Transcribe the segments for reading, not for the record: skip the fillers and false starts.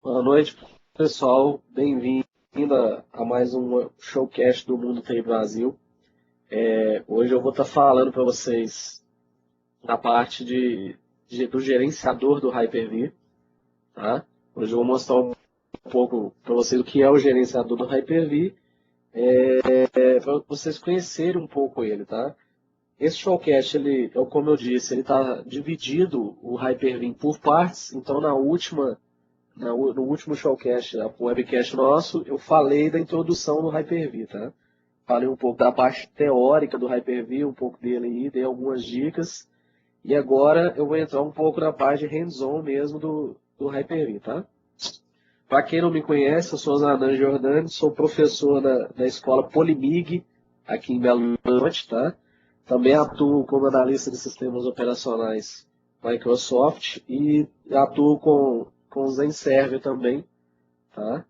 Boa noite, pessoal. Bem-vinda a mais um showcast do Mundo TI Brasil. Hoje eu vou estar falando para vocês na parte do gerenciador do Hyper-V, tá? Hoje eu vou mostrar um pouco para vocês o que é o gerenciador do Hyper-V, para vocês conhecerem um pouco ele, tá? Esse showcast, como eu disse, ele está dividido o Hyper-V por partes. Então, no último showcast, o webcast nosso, eu falei da introdução do Hyper-V, tá? Falei um pouco da parte teórica do Hyper-V, um pouco dele aí, dei algumas dicas. E agora eu vou entrar um pouco na parte hands-on mesmo do Hyper-V, tá? Para quem não me conhece, eu sou Zanan Giordani, sou professor da escola Polimig, aqui em Belo Horizonte, tá? Também atuo como analista de sistemas operacionais Microsoft e atuo com o Zenserver também, tá?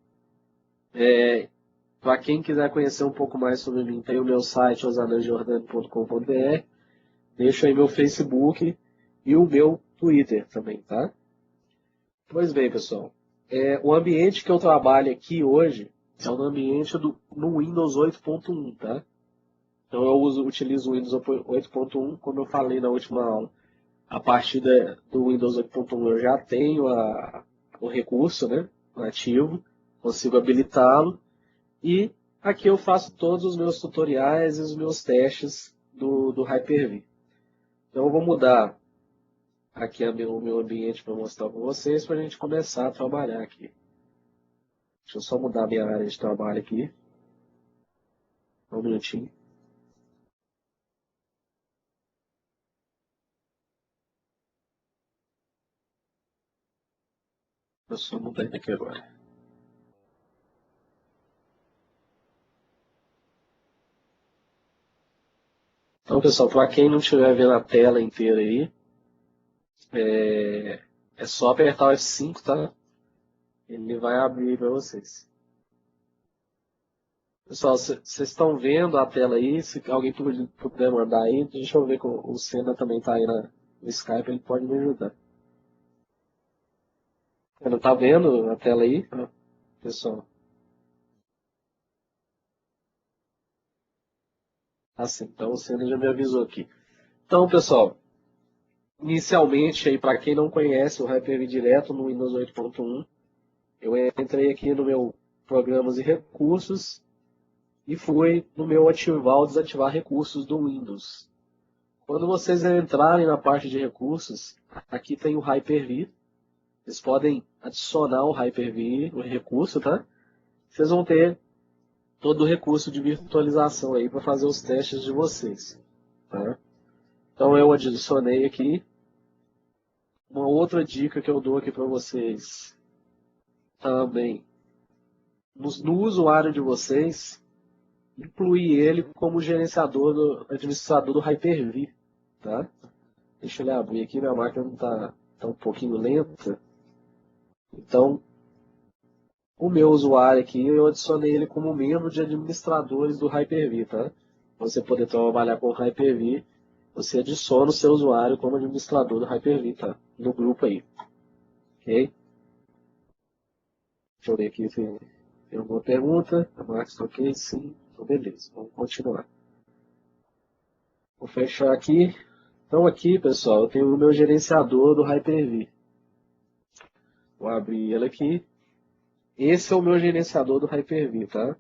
Para quem quiser conhecer um pouco mais sobre mim, tem o meu site osanangiordani.com.br, deixo aí meu Facebook e o meu Twitter também, tá? Pois bem, pessoal, o ambiente que eu trabalho aqui hoje é um ambiente no Windows 8.1, tá? Então eu utilizo o Windows 8.1, como eu falei na última aula. A partir do Windows 8.1 eu já tenho o recurso, né, ativo, consigo habilitá-lo. E aqui eu faço todos os meus tutoriais e os meus testes do Hyper-V. Então eu vou mudar aqui o meu ambiente para mostrar para vocês, para a gente começar a trabalhar aqui. Deixa eu só mudar a minha área de trabalho aqui. Um minutinho. Eu só mudar ele aqui agora. Então, pessoal, para quem não estiver vendo a tela inteira aí, é só apertar o F5, tá? Ele vai abrir para vocês. Pessoal, vocês estão vendo a tela aí? Se alguém puder mandar aí, deixa eu ver que o Senna também está aí no Skype, ele pode me ajudar. Você não está vendo a tela aí, pessoal? Assim, então o Senna já me avisou aqui. Então, pessoal, inicialmente aí para quem não conhece o Hyper-V direto no Windows 8.1, eu entrei aqui no meu programas e recursos e fui no meu ativar ou desativar recursos do Windows. Quando vocês entrarem na parte de recursos, aqui tem o Hyper-V. Vocês podem adicionar o Hyper-V, o recurso, tá? Vocês vão ter todo o recurso de virtualização aí para fazer os testes de vocês, tá? Então eu adicionei aqui. Uma outra dica que eu dou aqui para vocês também, no usuário de vocês, incluir ele como administrador do Hyper-V, tá? Deixa ele abrir aqui, minha máquina não tá um pouquinho lenta. Então, o meu usuário aqui, eu adicionei ele como membro de administradores do Hyper-V, tá? Para você poder trabalhar com o Hyper-V, você adiciona o seu usuário como administrador do Hyper-V, tá? No grupo aí, ok? Deixa eu ver aqui se tem alguma pergunta. A Marcos, tá ok? Sim. Então, beleza. Vamos continuar. Vou fechar aqui. Então aqui, pessoal, eu tenho o meu gerenciador do Hyper-V. Vou abrir ele aqui. Esse é o meu gerenciador do Hyper-V, tá?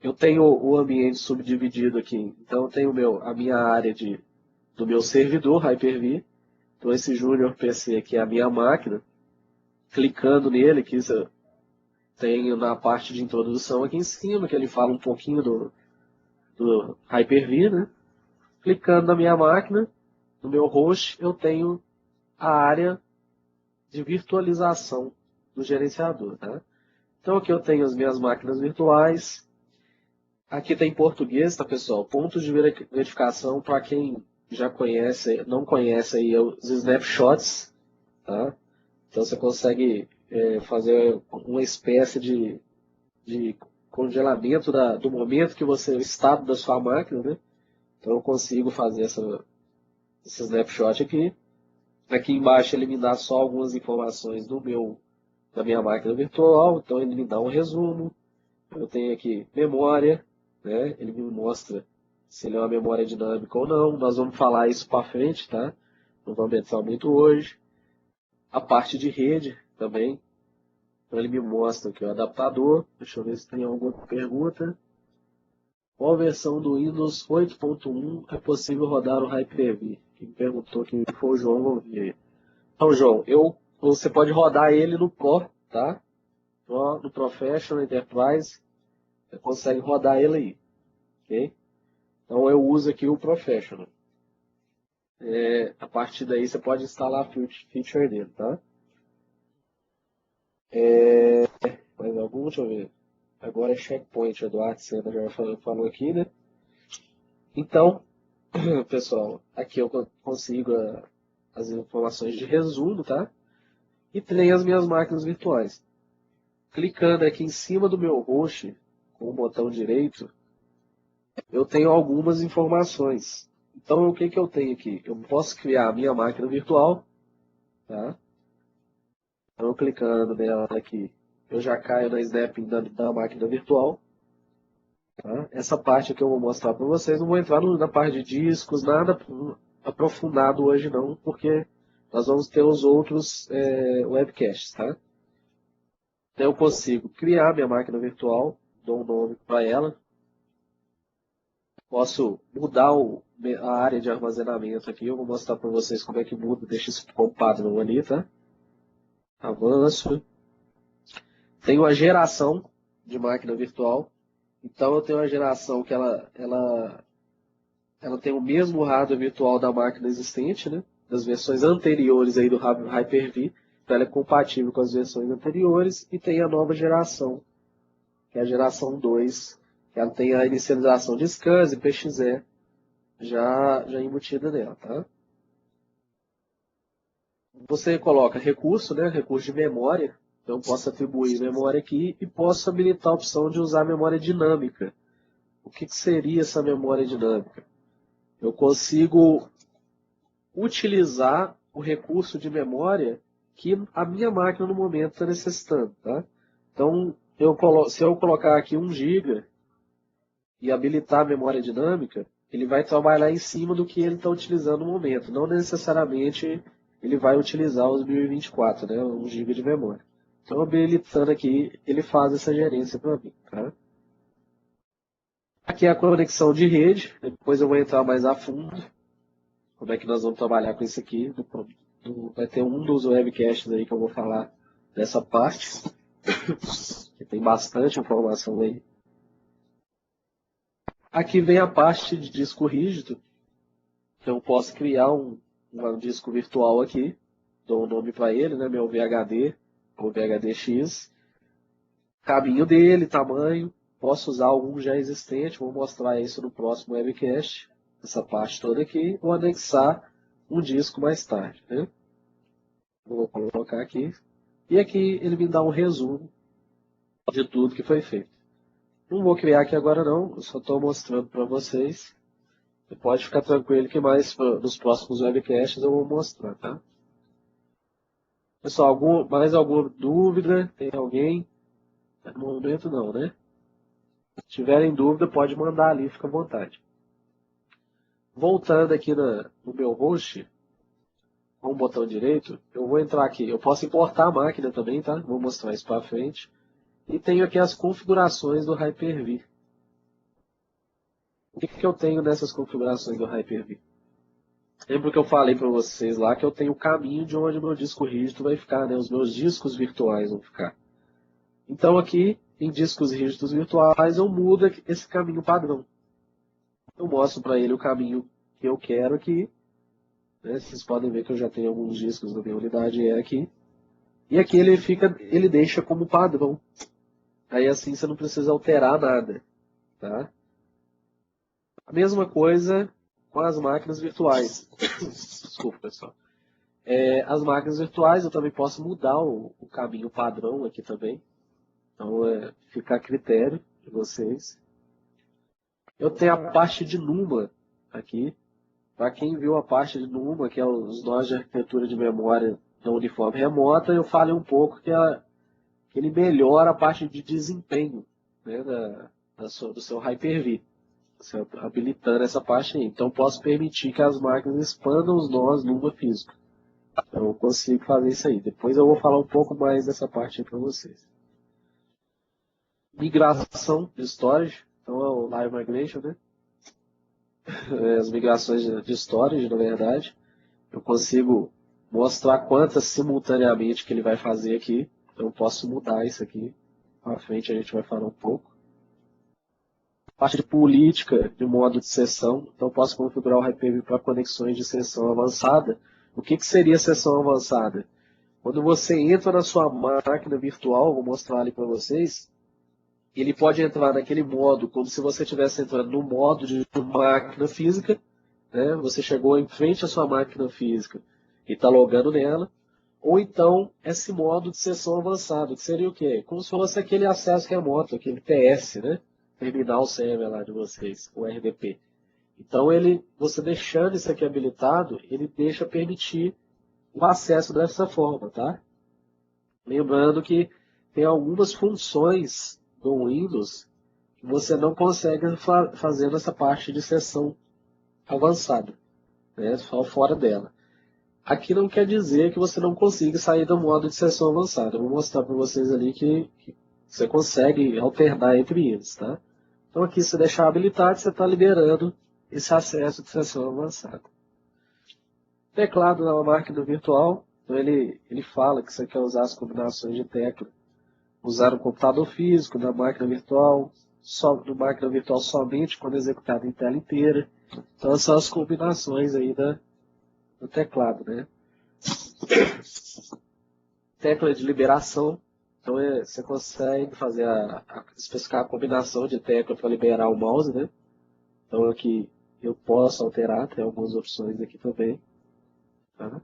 Eu tenho o ambiente subdividido aqui. Então eu tenho a minha área do meu servidor Hyper-V. Então esse Junior PC aqui é a minha máquina. Clicando nele, que tem na parte de introdução aqui em cima, que ele fala um pouquinho do Hyper-V, né? Clicando na minha máquina, no meu host, eu tenho a área de virtualização do gerenciador, tá? Então aqui eu tenho as minhas máquinas virtuais. Aqui tem português, tá, pessoal? Pontos de verificação para quem já conhece, não conhece aí, os snapshots, tá? Então você consegue fazer uma espécie de congelamento do momento que você, o estado da sua máquina, né? Então eu consigo fazer esse snapshot aqui. Aqui embaixo eliminar só algumas informações do meu da minha máquina virtual, então ele me dá um resumo. Eu tenho aqui memória, né? Ele me mostra se ele é uma memória dinâmica ou não. Nós vamos falar isso para frente, tá? Não vamos entrar muito hoje. A parte de rede também. Então ele me mostra aqui o adaptador. Deixa eu ver se tem alguma pergunta. Qual versão do Windows 8.1 é possível rodar o Hyper-V? Quem perguntou que foi o João, vamos ver aí. Então, João, você pode rodar ele no Pro, tá? No Professional Enterprise, você consegue rodar ele aí, ok? Então eu uso aqui o Professional. A partir daí você pode instalar a feature dele, tá? Mais algum? Deixa eu ver. Agora é Checkpoint, Eduardo Sena já falou aqui, né? Então, pessoal, aqui eu consigo as informações de resumo, tá? E tem as minhas máquinas virtuais. Clicando aqui em cima do meu host, com o botão direito, eu tenho algumas informações. Então, o que eu tenho aqui? Eu posso criar a minha máquina virtual, tá? Então, clicando nela aqui, eu já caio na snapping da máquina virtual. Tá? Essa parte que eu vou mostrar para vocês, não vou entrar na parte de discos, nada aprofundado hoje não, porque nós vamos ter os outros webcasts, tá? Então eu consigo criar minha máquina virtual, dou um nome para ela, posso mudar a área de armazenamento aqui, eu vou mostrar para vocês como é que muda, deixa isso como padrão ali, tá? Avanço. Tenho a geração de máquina virtual, então eu tenho uma geração que ela tem o mesmo hardware virtual da máquina existente, né? Das versões anteriores aí do Hyper-V, então ela é compatível com as versões anteriores, e tem a nova geração, que é a geração 2, que ela tem a inicialização de scans e PXE já embutida nela, tá? Você coloca recurso, né? Recurso de memória, então eu posso atribuir memória aqui e posso habilitar a opção de usar memória dinâmica. O que seria essa memória dinâmica? Eu consigo utilizar o recurso de memória que a minha máquina no momento está necessitando, tá? Então, se eu colocar aqui 1 GB e habilitar a memória dinâmica, ele vai trabalhar em cima do que ele está utilizando no momento. Não necessariamente ele vai utilizar os 1024, né? 1 GB de memória. Então, habilitando aqui, ele faz essa gerência para mim, tá? Aqui é a conexão de rede, depois eu vou entrar mais a fundo. Como é que nós vamos trabalhar com isso aqui? Vai ter um dos webcasts aí que eu vou falar dessa parte, que tem bastante informação aí. Aqui vem a parte de disco rígido, que eu posso criar um disco virtual aqui, dou um nome para ele, né, meu VHD, ou VHDX, caminho dele, tamanho, posso usar algum já existente, vou mostrar isso no próximo webcast, essa parte toda aqui, ou anexar um disco mais tarde, né? Vou colocar aqui. E aqui ele me dá um resumo de tudo que foi feito. Não vou criar aqui agora não, eu só estou mostrando para vocês. Você pode ficar tranquilo que nos próximos webcasts eu vou mostrar, tá? Pessoal, mais alguma dúvida? Tem alguém? No momento não, né? Se tiverem dúvida, pode mandar ali, fica à vontade. Voltando aqui no meu host, com o botão direito, eu vou entrar aqui. Eu posso importar a máquina também, tá? Vou mostrar isso para frente. E tenho aqui as configurações do Hyper-V. O que eu tenho nessas configurações do Hyper-V? Lembra que eu falei para vocês lá que eu tenho o caminho de onde o meu disco rígido vai ficar, né? Os meus discos virtuais vão ficar. Então aqui, em discos rígidos virtuais, eu mudo esse caminho padrão. Eu mostro para ele o caminho que eu quero aqui. Né? Vocês podem ver que eu já tenho alguns discos na minha unidade aqui. E aqui ele deixa como padrão. Aí assim você não precisa alterar nada, tá? A mesma coisa com as máquinas virtuais. Desculpa, pessoal. As máquinas virtuais eu também posso mudar o caminho padrão aqui também. Então fica a critério de vocês. Eu tenho a parte de NUMA aqui. Para quem viu a parte de NUMA, que é os nós de arquitetura de memória da uniforme remota, eu falei um pouco que que ele melhora a parte de desempenho, né, do seu Hyper-V. Você habilitando essa parte aí. Então, posso permitir que as máquinas expandam os nós Lua físico. Então, eu consigo fazer isso aí. Depois eu vou falar um pouco mais dessa parte aí para vocês. Migração de storage. Então, é o Live Migration, né? As migrações de storage, na verdade. Eu consigo mostrar quantas simultaneamente que ele vai fazer aqui. Então, eu posso mudar isso aqui. À frente a gente vai falar um pouco. Parte de política de modo de sessão. Então, posso configurar o Hyper-V para conexões de sessão avançada. O que seria sessão avançada? Quando você entra na sua máquina virtual, vou mostrar ali para vocês, ele pode entrar naquele modo, como se você estivesse entrando no modo de máquina física, né? Você chegou em frente à sua máquina física e está logando nela, ou então esse modo de sessão avançado, que seria o quê? Como se fosse aquele acesso remoto, aquele TS, né? Terminal server lá de vocês, o RDP. Então, você deixando isso aqui habilitado, ele deixa permitir o acesso dessa forma, tá? Lembrando que tem algumas funções do Windows que você não consegue fazer nessa parte de sessão avançada, né? Só fora dela. Aqui não quer dizer que você não consiga sair do modo de sessão avançada. Eu vou mostrar para vocês ali que você consegue alternar entre eles, tá? Então aqui, se deixar habilitado, você está liberando esse acesso de sessão avançada. Teclado na máquina virtual, então ele fala que você quer usar as combinações de tecla. Usar um computador físico na máquina virtual, no máquina virtual somente quando executado em tela inteira. Então são as combinações aí do teclado, né? Tecla de liberação. Então você consegue fazer especificar a combinação de tecla para liberar o mouse, né? Então aqui eu posso alterar, tem algumas opções aqui também. Tá?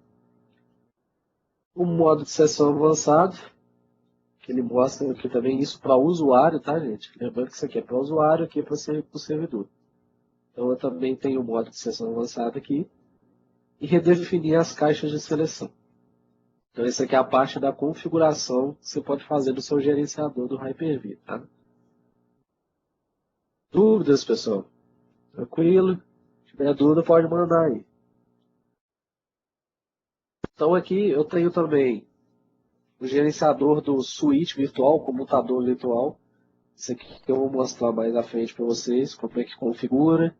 O modo de sessão avançado, que ele mostra aqui também isso para o usuário, tá, gente? Lembrando que isso aqui é para o usuário, aqui é para o servidor. Então eu também tenho o modo de sessão avançada aqui e redefinir as caixas de seleção. Então essa aqui é a parte da configuração que você pode fazer do seu gerenciador do Hyper-V, tá? Dúvidas, pessoal? Tranquilo? Se tiver dúvida, pode mandar aí. Então aqui eu tenho também o gerenciador do switch virtual, computador virtual. Isso aqui que eu vou mostrar mais à frente para vocês, como é que configura,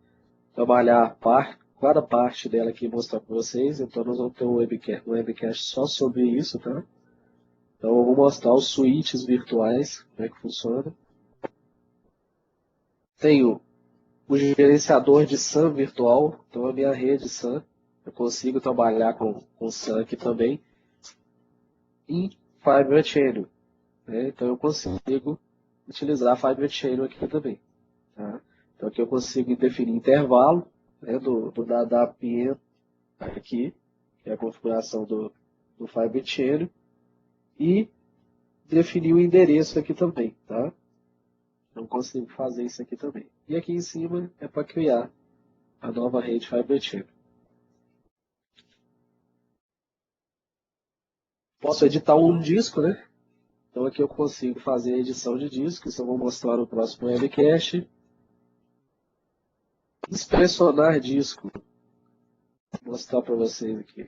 trabalhar cada parte dela aqui e mostrar para vocês. Então nós vamos ter um webcast só sobre isso, tá? Então eu vou mostrar os switches virtuais, como é que funciona. Tenho o gerenciador de SAN virtual, então a minha rede SAN, eu consigo trabalhar com SAN aqui também. E Fibre Channel, né? Então eu consigo utilizar Fibre Channel aqui também. Tá? Então aqui eu consigo definir intervalo, né, da PM aqui, que é a configuração do Fibre Channel, e definir o endereço aqui também. Tá? Eu consigo fazer isso aqui também. E aqui em cima é para criar a nova rede Fibre Channel. Posso editar um disco, né? Então aqui eu consigo fazer a edição de disco, isso eu vou mostrar no próximo webcast. Inspecionar disco. Vou mostrar para vocês aqui.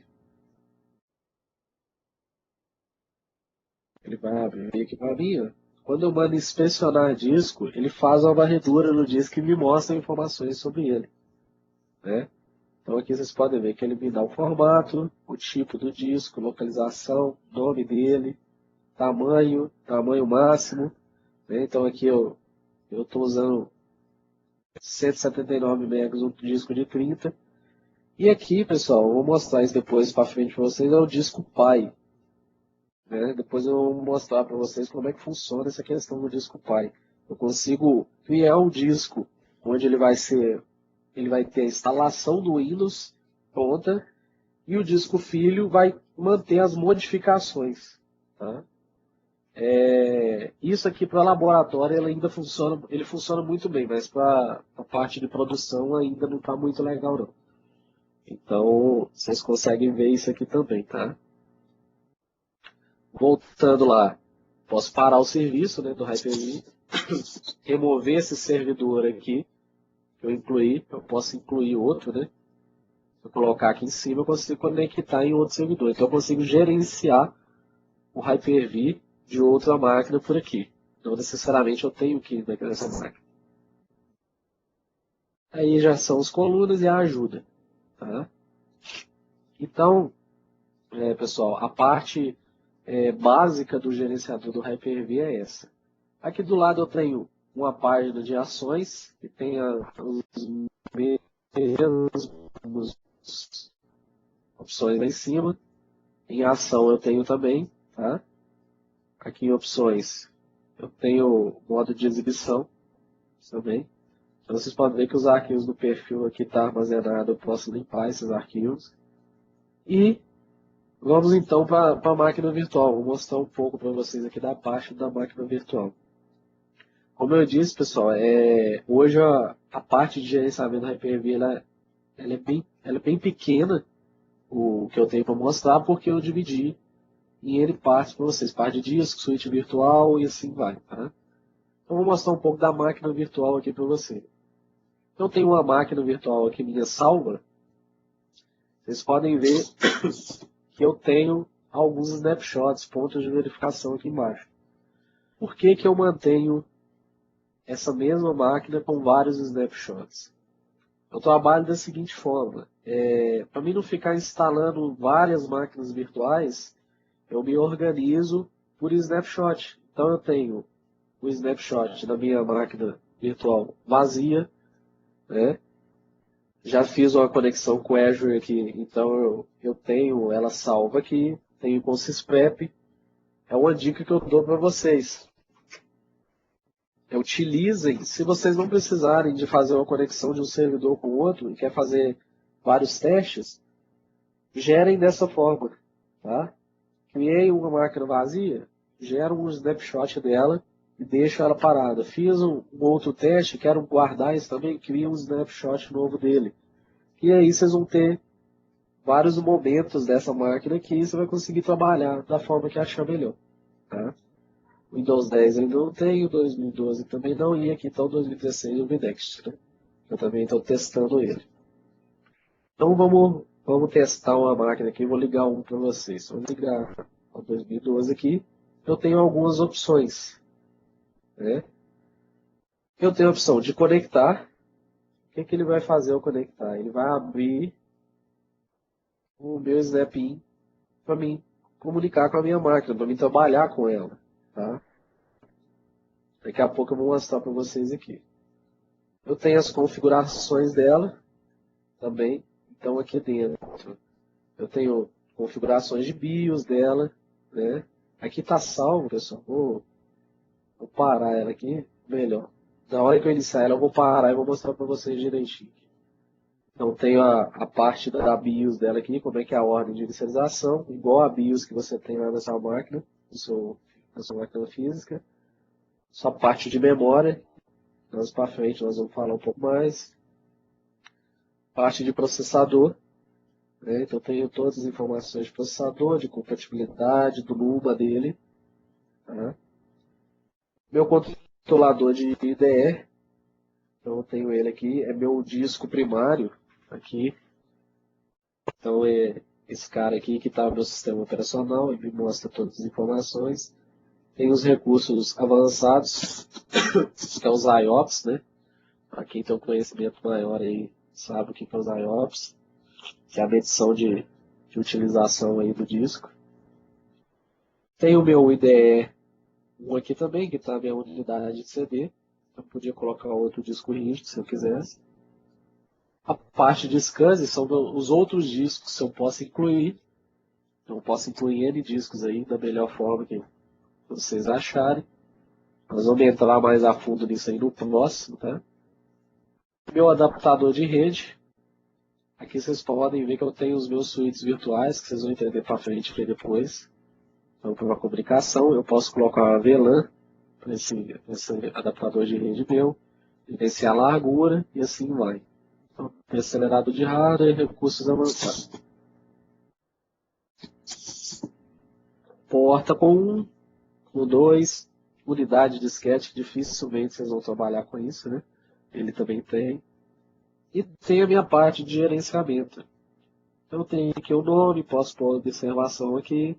Ele vai abrir aqui para mim, ó. Quando eu mando inspecionar disco, ele faz uma varredura no disco e me mostra informações sobre ele, né? Então aqui vocês podem ver que ele me dá o formato, o tipo do disco, localização, nome dele, tamanho máximo, né? Então aqui eu estou usando 179 MB um disco de 30. E aqui, pessoal, eu vou mostrar isso depois para frente para vocês, é o disco PAI. Né? Depois eu vou mostrar para vocês como é que funciona essa questão do disco PAI. Eu consigo criar um disco onde ele vai ter a instalação do Windows pronta e o disco filho vai manter as modificações. Tá? Isso aqui para laboratório ele funciona muito bem, mas para a parte de produção ainda não está muito legal não. Então vocês conseguem ver isso aqui também, tá? Voltando lá. posso parar o serviço, né, do Hyper-V, remover esse servidor aqui, que eu incluí, eu posso incluir outro, né? Se eu colocar aqui em cima, eu consigo conectar em outro servidor. Então eu consigo gerenciar o Hyper-V de outra máquina por aqui. Não necessariamente eu tenho que ir nessa máquina. Aí já são as colunas e a ajuda. Tá? Então, pessoal, a parte básica do gerenciador do Hyper-V é essa. Aqui do lado eu tenho uma página de ações, que tem os mesmos opções lá em cima. Em ação eu tenho também, tá? Aqui em opções eu tenho modo de exibição também. Então vocês podem ver que os arquivos do perfil aqui estão armazenados, eu posso limpar esses arquivos. E vamos então para a máquina virtual. Vou mostrar um pouco para vocês aqui da parte da máquina virtual. Como eu disse, pessoal, hoje a parte de gerenciamento da Hyper-V ela é bem pequena, o que eu tenho para mostrar, porque eu dividi em N partes para vocês. Parte de disco, suíte virtual e assim vai. Tá? Então vou mostrar um pouco da máquina virtual aqui para você. Eu tenho uma máquina virtual aqui minha salva. Vocês podem ver que eu tenho alguns snapshots, pontos de verificação aqui embaixo. Por que que eu mantenho essa mesma máquina com vários snapshots? Eu trabalho da seguinte forma. Para mim não ficar instalando várias máquinas virtuais, eu me organizo por snapshot. Então eu tenho o snapshot da minha máquina virtual vazia, né? Já fiz uma conexão com o Azure aqui, então eu tenho ela salva aqui, tenho com o Sysprep. É uma dica que eu dou para vocês. Utilizem, se vocês não precisarem de fazer uma conexão de um servidor com o outro e quer fazer vários testes, gerem dessa forma. Tá? Criei uma máquina vazia, gero um snapshot dela e deixo ela parada. Fiz um outro teste, quero guardar isso também, crio um snapshot novo dele. E aí vocês vão ter vários momentos dessa máquina aqui e você vai conseguir trabalhar da forma que achar melhor. Tá? Windows 10 ainda não tenho, 2012 também não, e aqui está o 2016 o Next. Né? Eu também estou testando ele. Então vamos testar uma máquina aqui, vou ligar um para vocês. Vou ligar o 2012 aqui, eu tenho algumas opções. Né? Eu tenho a opção de conectar. O que ele vai fazer ao conectar? Ele vai abrir o meu Snap-in para mim comunicar com a minha máquina, para mim trabalhar com ela. Tá? Daqui a pouco eu vou mostrar para vocês aqui. Eu tenho as configurações dela também. Então aqui dentro eu tenho configurações de BIOS dela. Né? Aqui está salvo, pessoal. Vou parar ela aqui, melhor. Na hora que eu iniciar ela eu vou parar e vou mostrar para vocês direitinho. Então tenho a parte da BIOS dela aqui, como é que é a ordem de inicialização, igual a BIOS que você tem lá na sua máquina, na sua máquina física. Só parte de memória, mais para frente nós vamos falar um pouco mais. Parte de processador, né? Então tenho todas as informações de processador, de compatibilidade, do NUMA dele. Tá? Meu controlador de IDE, então eu tenho ele aqui, é meu disco primário aqui. Então é esse cara aqui que está no meu sistema operacional e me mostra todas as informações. Tem os recursos avançados, que é os IOPS, né? Para quem tem um conhecimento maior aí, sabe o que é os IOPS, que é a medição de utilização aí do disco. Tem o meu IDE 1 aqui também, que está a minha unidade de CD. Eu podia colocar outro disco rígido se eu quisesse. A parte de SCSI são os outros discos que eu posso incluir. Eu posso incluir N discos aí da melhor forma que vocês acharem. Nós vamos entrar mais a fundo nisso aí no próximo, tá? Meu adaptador de rede. Aqui vocês podem ver que eu tenho os meus switches virtuais, que vocês vão entender para frente e depois. Então, para uma comunicação, eu posso colocar uma VLAN para esse adaptador de rede meu, gerenciar a largura e assim vai. Então, tem acelerador de hardware e recursos avançados. Porta com O 2, unidade de disquete, dificilmente vocês vão trabalhar com isso, né? Ele também tem. E tem a minha parte de gerenciamento. Então tem aqui o nome, posso pôr observação aqui,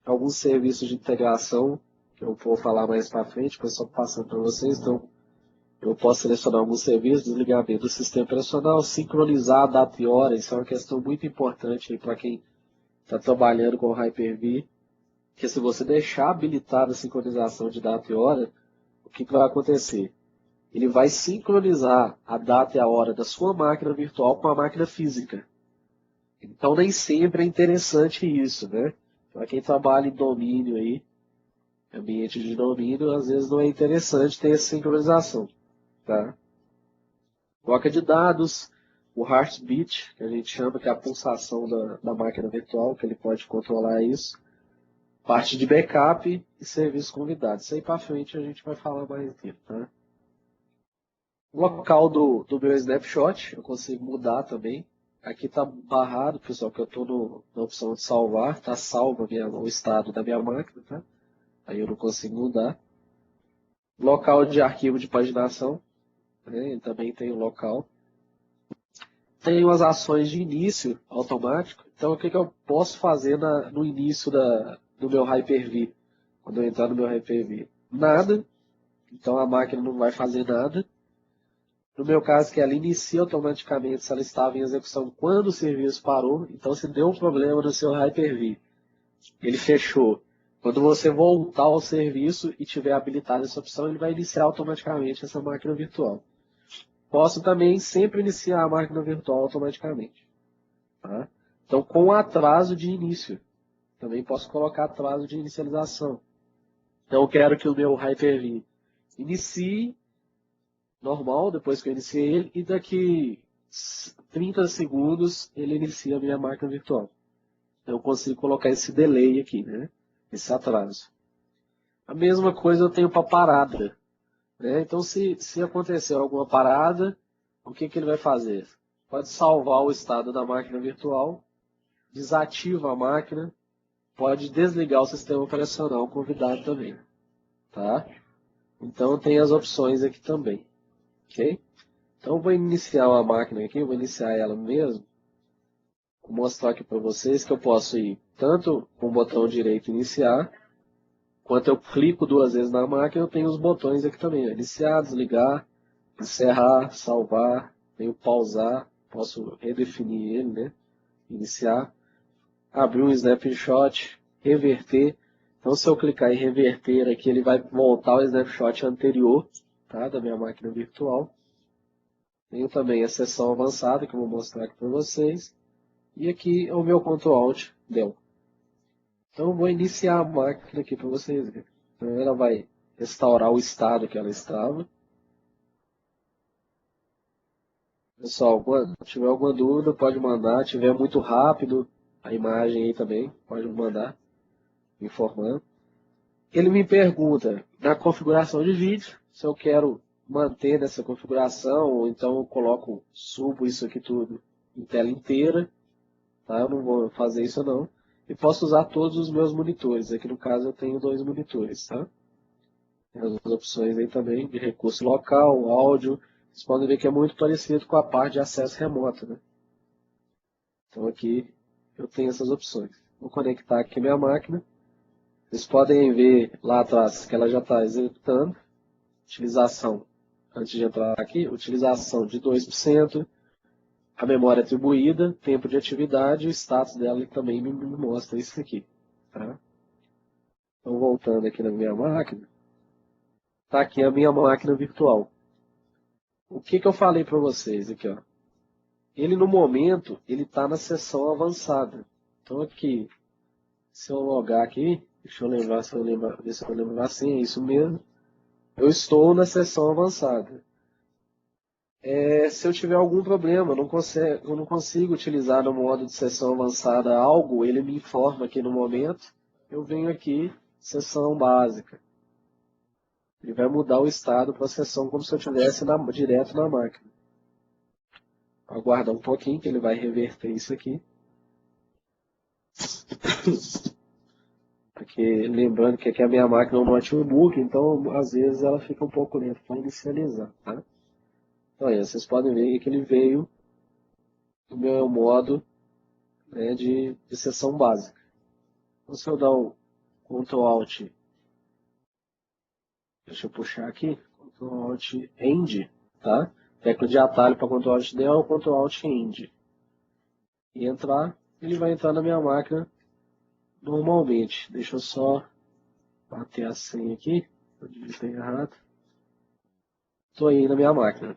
alguns serviços de integração, que eu vou falar mais para frente, mas só passando para vocês. Então, eu posso selecionar alguns serviços, desligamento do sistema operacional, sincronizar a data e hora, isso é uma questão muito importante para quem está trabalhando com o Hyper-V, que se você deixar habilitada a sincronização de data e hora, o que vai acontecer? Ele vai sincronizar a data e a hora da sua máquina virtual com a máquina física. Então nem sempre é interessante isso, né? Para quem trabalha em domínio aí, ambiente de domínio, às vezes não é interessante ter essa sincronização, tá? Troca de dados, o heartbeat, que a gente chama, que é a pulsação da máquina virtual, que ele pode controlar isso. Parte de backup e serviço convidado. Isso aí para frente a gente vai falar mais dele, tá? O local do meu snapshot, eu consigo mudar também. Aqui está barrado, pessoal, que eu estou na opção de salvar, está salvo o estado da minha máquina, tá? Aí eu não consigo mudar. Local de arquivo de paginação, né? Ele também tem o local. Tem as ações de início automático. Então, o que eu posso fazer no início do meu Hyper-V? Quando eu entrar no meu Hyper-V? Nada. Então, a máquina não vai fazer nada. No meu caso, que ela inicia automaticamente se ela estava em execução quando o serviço parou. Então, se deu um problema no seu Hyper-V, ele fechou. Quando você voltar ao serviço e tiver habilitada essa opção, ele vai iniciar automaticamente essa máquina virtual. Posso também sempre iniciar a máquina virtual automaticamente. Tá? Então, com atraso de início. Também posso colocar atraso de inicialização. Então, eu quero que o meu Hyper-V inicie normal, depois que eu iniciei ele, e daqui 30 segundos ele inicia a minha máquina virtual. Então, eu consigo colocar esse delay aqui, né? Esse atraso. A mesma coisa eu tenho para parada. Né? Então, se acontecer alguma parada, o que ele vai fazer? Pode salvar o estado da máquina virtual, desativa a máquina, pode desligar o sistema operacional convidado também. Tá? Então, tem as opções aqui também. Ok? Então, eu vou iniciar uma máquina aqui, eu vou iniciar ela mesmo. Vou mostrar aqui para vocês que eu posso ir tanto com o botão direito iniciar, quanto eu clico duas vezes na máquina, eu tenho os botões aqui também. Iniciar, desligar, encerrar, salvar, tenho pausar, posso redefinir ele, né? Iniciar, abrir um snapshot, reverter. Então, se eu clicar em reverter aqui, ele vai voltar ao snapshot anterior, tá? Da minha máquina virtual. Tenho também a seção avançada, que eu vou mostrar aqui para vocês. E aqui é o meu Ctrl Alt Del. Então eu vou iniciar a máquina aqui para vocês verem. Então ela vai restaurar o estado que ela estava. Pessoal, se tiver alguma dúvida, pode mandar. Se tiver muito rápido, a imagem aí também, pode mandar, me informando. Ele me pergunta, na configuração de vídeo, se eu quero manter nessa configuração, ou então eu coloco, subo isso aqui tudo em tela inteira. Tá? Eu não vou fazer isso não. E posso usar todos os meus monitores. Aqui no caso eu tenho 2 monitores. Tá? Tem as opções aí também de recurso local, áudio. Vocês podem ver que é muito parecido com a parte de acesso remoto. Né? Então aqui eu tenho essas opções. Vou conectar aqui minha máquina. Vocês podem ver lá atrás que ela já está executando. Utilização, antes de entrar aqui, utilização de 2%. A memória atribuída, tempo de atividade e o status dela também me mostra isso aqui. Tá? Então, voltando aqui na minha máquina, está aqui a minha máquina virtual. O que eu falei para vocês aqui? Ó? Ele, no momento, ele está na seção avançada. Então, aqui, se eu logar aqui, deixa eu lembrar, ver se eu lembrar assim, é isso mesmo. Eu estou na seção avançada. Se eu tiver algum problema, eu não consigo utilizar no modo de sessão avançada algo, ele me informa aqui no momento, eu venho aqui, sessão básica. Ele vai mudar o estado para a sessão como se eu estivesse direto na máquina. Aguarda um pouquinho que ele vai reverter isso aqui. Porque lembrando que aqui a minha máquina é um notebook, então às vezes ela fica um pouco lenta para inicializar, tá? Então aí, vocês podem ver que ele veio do meu modo, né, de sessão básica. Então, se eu dar um Ctrl Alt, deixa eu puxar aqui, Ctrl Alt End, tá? Tecla de atalho para Ctrl Alt D é o Ctrl Alt End. E entrar, ele vai entrar na minha máquina normalmente. Deixa eu só bater a senha aqui, eu digitei errado. Estou aí na minha máquina.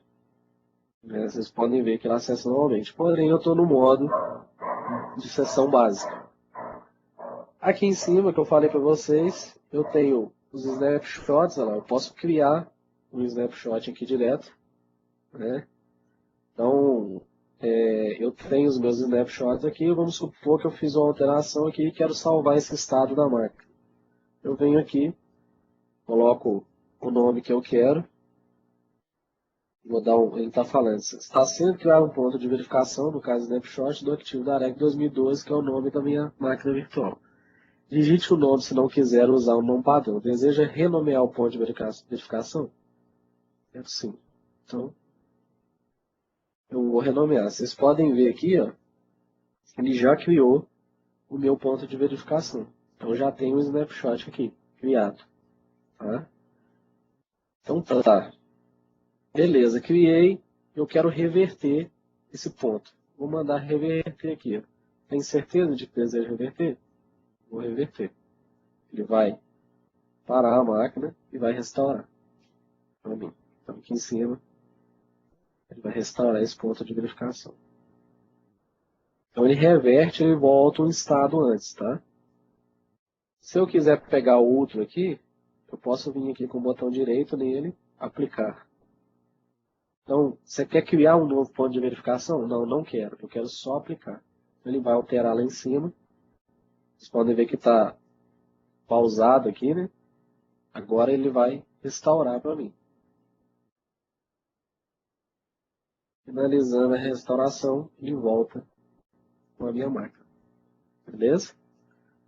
Né? Vocês podem ver que ela acessa normalmente. Porém, eu estou no modo de sessão básica. Aqui em cima, que eu falei para vocês, eu tenho os snapshots. Olha lá, eu posso criar um snapshot aqui direto. Né? Então, eu tenho os meus snapshots aqui. Vamos supor que eu fiz uma alteração aqui e quero salvar esse estado da máquina. Eu venho aqui, coloco o nome que eu quero. Vou dar ele está falando, está sendo criado um ponto de verificação, no caso Snapshot, do ActiveDirect 2012, que é o nome da minha máquina virtual. Digite o nome se não quiser usar o nome padrão. Deseja renomear o ponto de verificação? Quero sim. Então, eu vou renomear. Vocês podem ver aqui, ó, ele já criou o meu ponto de verificação. Então, já tem um Snapshot aqui, criado. Tá? Então, tá. Beleza, criei. Eu quero reverter esse ponto. Vou mandar reverter aqui. Tem certeza de que deseja reverter? Vou reverter. Ele vai parar a máquina e vai restaurar para mim. Então aqui em cima, ele vai restaurar esse ponto de verificação. Então ele reverte e volta um estado antes, tá? Se eu quiser pegar o outro aqui, eu posso vir aqui com o botão direito nele, aplicar. Então, você quer criar um novo ponto de verificação? Não, não quero. Eu quero só aplicar. Ele vai alterar lá em cima. Vocês podem ver que está pausado aqui, né? Agora ele vai restaurar para mim. Finalizando a restauração, ele volta com a minha máquina. Beleza?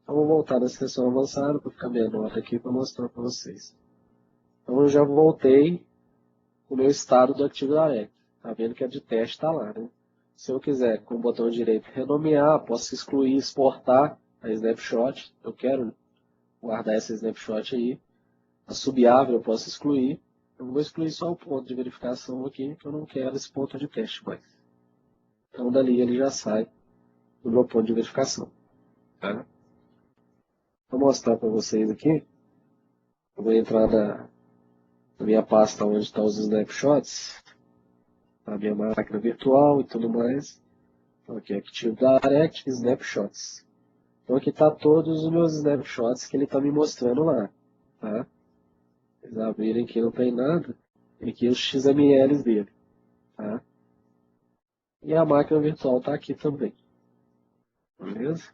Então, vou voltar na seção avançada para ficar menor aqui para mostrar para vocês. Então, eu já voltei com o meu estado do ActiveDirect. Tá vendo que a de teste está lá, né? Se eu quiser, com o botão direito, renomear, posso excluir, exportar a snapshot. Eu quero guardar essa snapshot aí. A subável eu posso excluir. Eu vou excluir só o ponto de verificação aqui, que eu não quero esse ponto de teste mais. Então, dali ele já sai do meu ponto de verificação. Tá? Vou mostrar para vocês aqui. Eu vou entrar na minha pasta onde estão os snapshots, a minha máquina virtual e tudo mais. Então, aqui, ActiveDirect Snapshots. Então, aqui está todos os meus snapshots que ele está me mostrando lá. Tá? Vocês abrirem aqui, não tem nada. E aqui os XMLs dele. Tá? E a máquina virtual está aqui também. Beleza?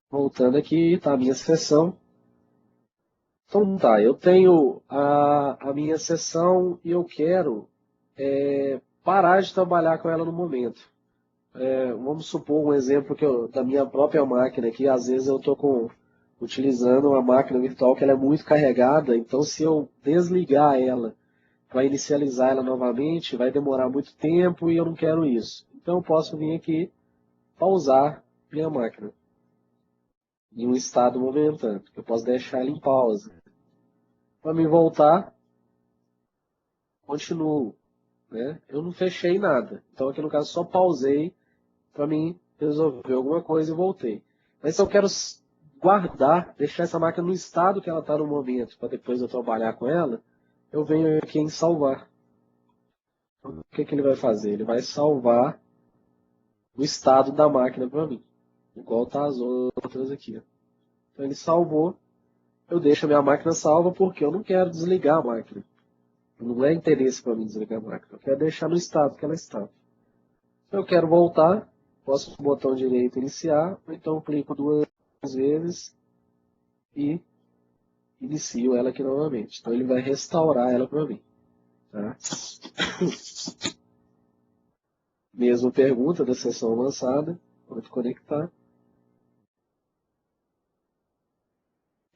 Voltando aqui, está a minha sessão. Então tá, eu tenho a minha sessão e eu quero parar de trabalhar com ela no momento. Vamos supor um exemplo da minha própria máquina, que às vezes eu estou utilizando uma máquina virtual que ela é muito carregada, então se eu desligar ela para inicializar ela novamente, vai demorar muito tempo e eu não quero isso. Então eu posso vir aqui pausar minha máquina em um estado momentâneo. Eu posso deixar ela em pausa. Para me voltar, continuo. Né? Eu não fechei nada. Então aqui no caso só pausei para mim resolver alguma coisa e voltei. Mas se eu quero guardar, deixar essa máquina no estado que ela está no momento, para depois eu trabalhar com ela, eu venho aqui em salvar. Então, o que, que ele vai fazer? Ele vai salvar o estado da máquina para mim, igual tá as outras aqui. Ó. Então ele salvou, eu deixo a minha máquina salva porque eu não quero desligar a máquina. Não é interesse para mim desligar a máquina, eu quero deixar no estado que ela está. Se eu quero voltar, posso com o botão direito iniciar, ou então clico duas vezes e inicio ela aqui novamente. Então ele vai restaurar ela para mim. Tá? Mesma pergunta da sessão avançada, pode conectar.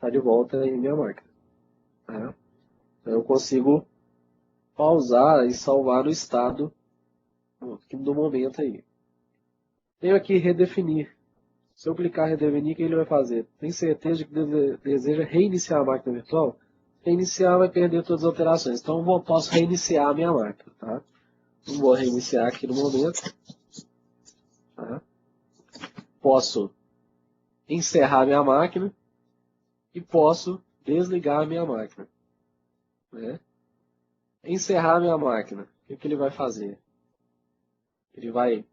está de volta em minha máquina. Tá? Então eu consigo pausar e salvar o estado do momento aí. Tenho aqui redefinir. Se eu clicar em redefinir, o que ele vai fazer? Tem certeza de que deseja reiniciar a máquina virtual? Reiniciar vai perder todas as alterações. Então eu posso reiniciar a minha máquina. Tá? Não vou reiniciar aqui no momento. Tá? Posso encerrar minha máquina e posso desligar a minha máquina. Né? Encerrar minha máquina. O que ele vai fazer? Ele vai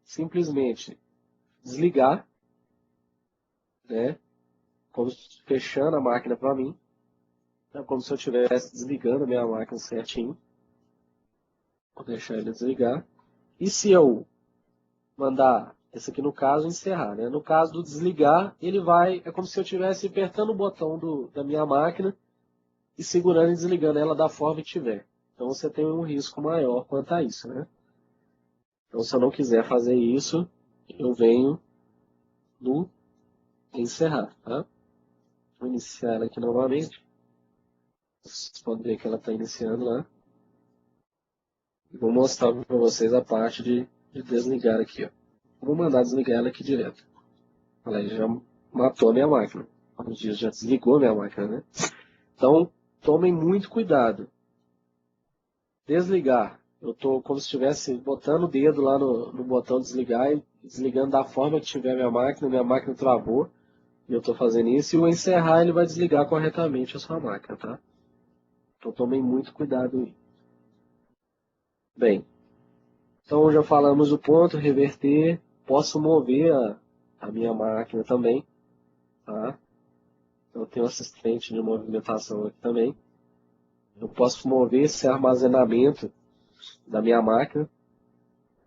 simplesmente desligar, né? Como fechando a máquina para mim. É como se eu estivesse desligando a minha máquina certinho. Vou deixar ele desligar. E se eu mandar, esse aqui no caso, encerrar, né? No caso do desligar, ele vai, é como se eu estivesse apertando o botão da minha máquina e segurando e desligando ela da forma que tiver. Então você tem um risco maior quanto a isso, né? Então se eu não quiser fazer isso, eu venho no encerrar, tá? Vou iniciar ela aqui novamente. Vocês podem ver que ela está iniciando lá. E vou mostrar para vocês a parte de desligar aqui, ó. Vou mandar desligar ela aqui direto. Ela já matou a minha máquina. Como diz, já desligou a minha máquina, né? Então, tomem muito cuidado. Desligar. Eu estou como se estivesse botando o dedo lá no botão desligar e desligando da forma que tiver minha máquina travou. E eu estou fazendo isso. E o encerrar, ele vai desligar corretamente a sua máquina, tá? Então, tomem muito cuidado aí. Bem, então já falamos o ponto, reverter. Posso mover a minha máquina também, tá? Eu tenho assistente de movimentação aqui também. Eu posso mover esse armazenamento da minha máquina.